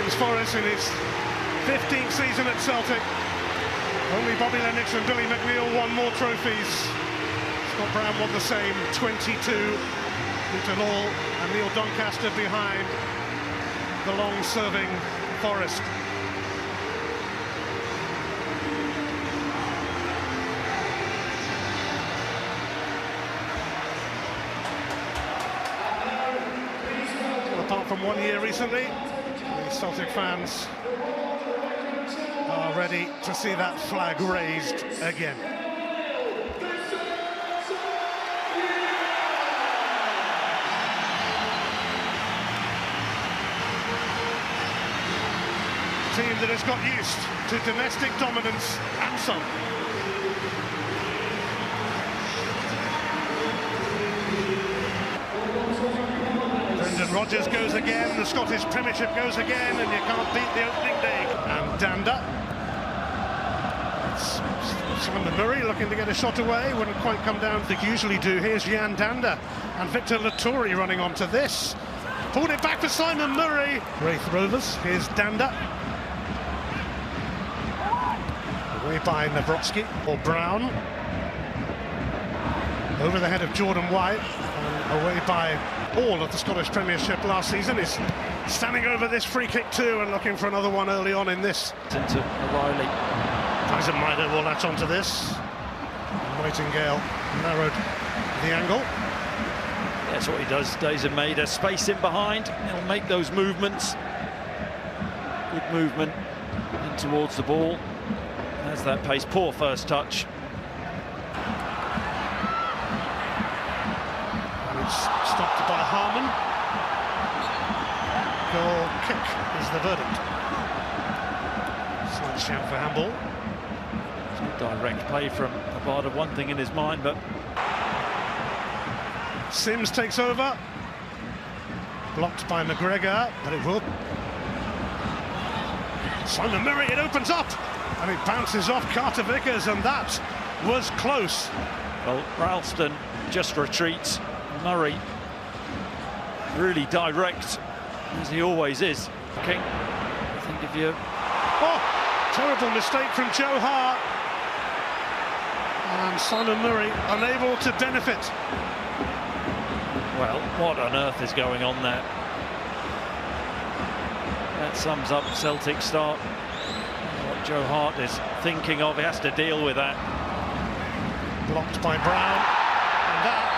Champions Forest in his 15th season at Celtic. Only Bobby Lennox and Billy McNeil won more trophies. Scott Brown won the same, 22. Peter Law and Neil Doncaster behind the long-serving Forest. Apart from 1 year recently, the Celtic fans are ready to see that flag raised again. A team that has got used to domestic dominance and some. Rodgers goes again, the Scottish Premiership goes again, and you can't beat the opening day. And Danda. It's Simon Murray looking to get a shot away, wouldn't quite come down as they usually do. Here's Jan Danda and Victor Lattori running onto this. Pulled it back for Simon Murray. Wraith Rovers, here's Danda. Away by Nawrocki or Brown. Over the head of Jordan White, and away by all of the Scottish Premiership last season. Is standing over this free kick too and looking for another one early on in this. Into O'Reilly. Tyson Mido will latch onto this. Nightingale narrowed the angle. That's what he does. Days made a space in behind. He'll make those movements. Good movement in towards the ball. Has that pace. Poor first touch. Stopped by Harman. Goal kick is the verdict. Slight shout for handball. Direct play from Abada, one thing in his mind, but Sims takes over. Blocked by McGregor, but it will. Simon Murray, it opens up, and it bounces off Carter Vickers, and that was close. Well, Ralston just retreats. Murray really direct, as he always is. King, I think if you... Oh, terrible mistake from Joe Hart. And Simon Murray unable to benefit. Well, what on earth is going on there? That sums up Celtic's start. What Joe Hart is thinking of, he has to deal with that. Blocked by Brown, and that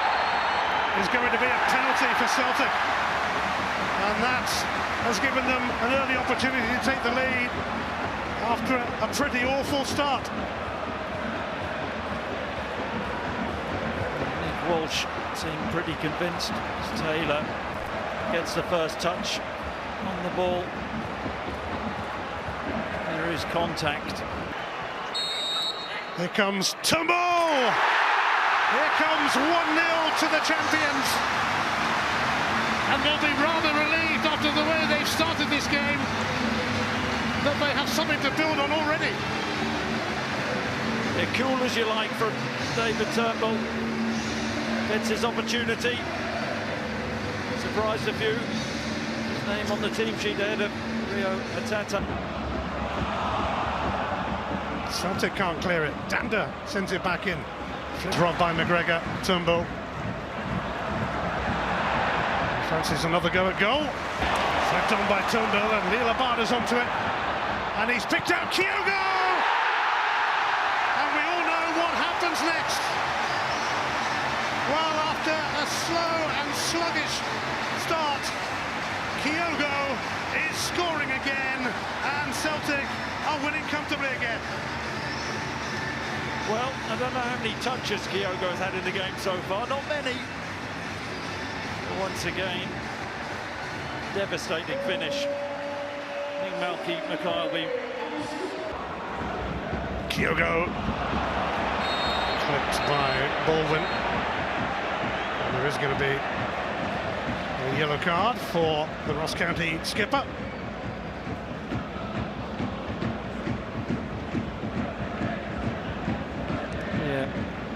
is going to be a penalty for Celtic, and that has given them an early opportunity to take the lead after a pretty awful start. Nick Walsh seemed pretty convinced. Taylor gets the first touch on the ball. There is contact. Here comes Turnbull! Here comes 1-0 to the champions. And they'll be rather relieved after the way they've started this game that they have something to build on already. Yeah, cool as you like from David Turnbull. Gets his opportunity. Surprised a few. His name on the team sheet ahead of Rio Atata. Celtic can't clear it. Danda sends it back in. Dropped by McGregor. Turnbull fancies another go at goal. Flagged on by Turnbull, and Neil Abada's onto it. And he's picked out Kyogo! And we all know what happens next. Well, after a slow and sluggish start, Kyogo is scoring again, and Celtic are winning comfortably again. Well, I don't know how many touches Kyogo has had in the game so far. Not many. But once again, devastating finish. I think Malky McIlvey. Kyogo clipped by Baldwin. And there is going to be a yellow card for the Ross County skipper.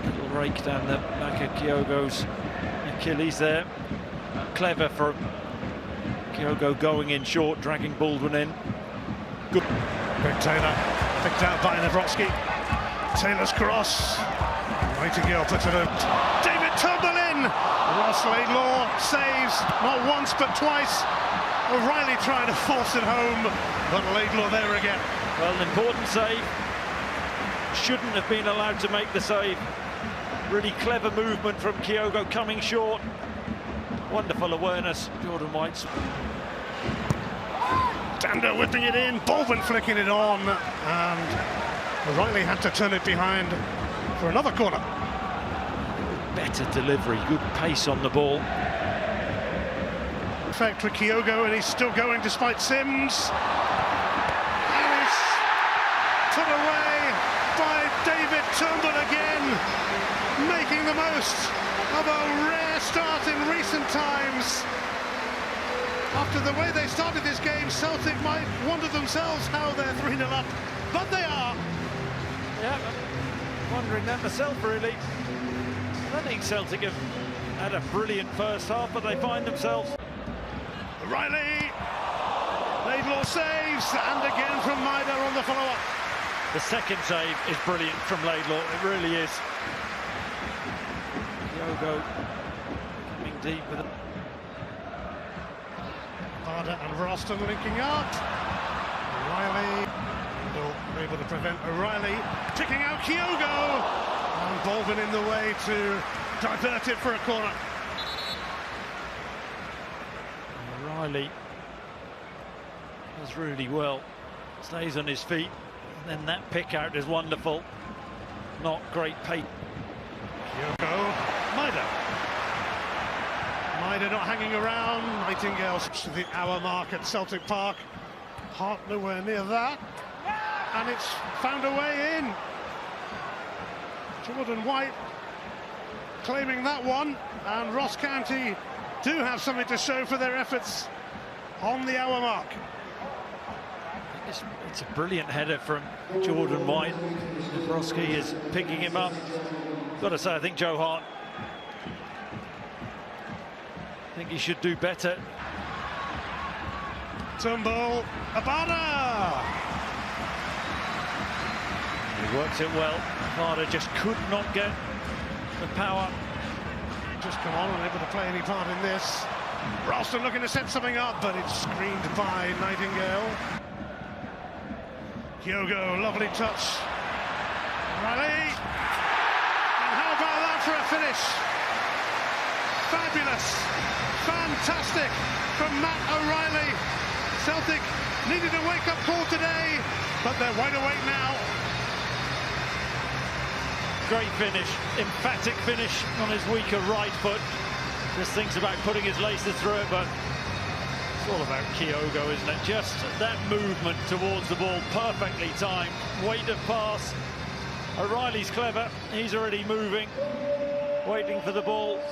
Little rake down the back of Kyogo's Achilles there. Clever from Kyogo going in short, dragging Baldwin in. Good. Greg Taylor picked out by Nawrocki. Taylor's cross. Nightingale puts it in. David Turnbull in. Ross Laidlaw saves not once but twice. O'Reilly trying to force it home, but Laidlaw there again. Well, an important save. Shouldn't have been allowed to make the save. Really clever movement from Kyogo coming short. Wonderful awareness, Jordan White's. Dando whipping it in, Baldwin flicking it on, and O'Reilly had to turn it behind for another corner. Better delivery, good pace on the ball. Effect for Kyogo, and he's still going despite Sims. And it's put away by David Turnbull again, making the most of a rare start in recent times. After the way they started this game, Celtic might wonder themselves how they're 3-0 up, but they are. Yeah, I'm wondering that myself, really. I don't think Celtic have had a brilliant first half, but they find themselves. O'Reilly, Laidlaw saves, and again from Maida on the follow-up. The second save is brilliant from Laidlaw, it really is. Kyogo coming deep with it. Varda and Ralston linking up. O'Reilly able to prevent O'Reilly, picking out Kyogo, and Baldwin in the way to divert it for a corner. O'Reilly does really well, stays on his feet, and then that pick out is wonderful. Not great pace. Kyogo, Maida not hanging around. Nightingale to the hour mark at Celtic Park. Hart nowhere near that, and it's found a way in. Jordan White claiming that one, and Ross County do have something to show for their efforts on the hour mark. It's a brilliant header from Jordan White. Nawrocki is picking him up. Got to say, I think Joe Hart, I think he should do better. Turnbull, Abada! He works it well. Abada just could not get the power. Just come on, unable to play any part in this. Ralston looking to set something up, but it's screened by Nightingale. Kyogo, lovely touch. O'Reilly. And how about that for a finish? Fabulous. Fantastic from Matt O'Reilly. Celtic needed a wake-up call today, but they're wide awake now. Great finish, emphatic finish on his weaker right foot. Just thinks about putting his laces through it, but it's all about Kyogo, isn't it? Just that movement towards the ball, perfectly timed. Weight of pass. O'Reilly's clever, he's already moving, waiting for the ball.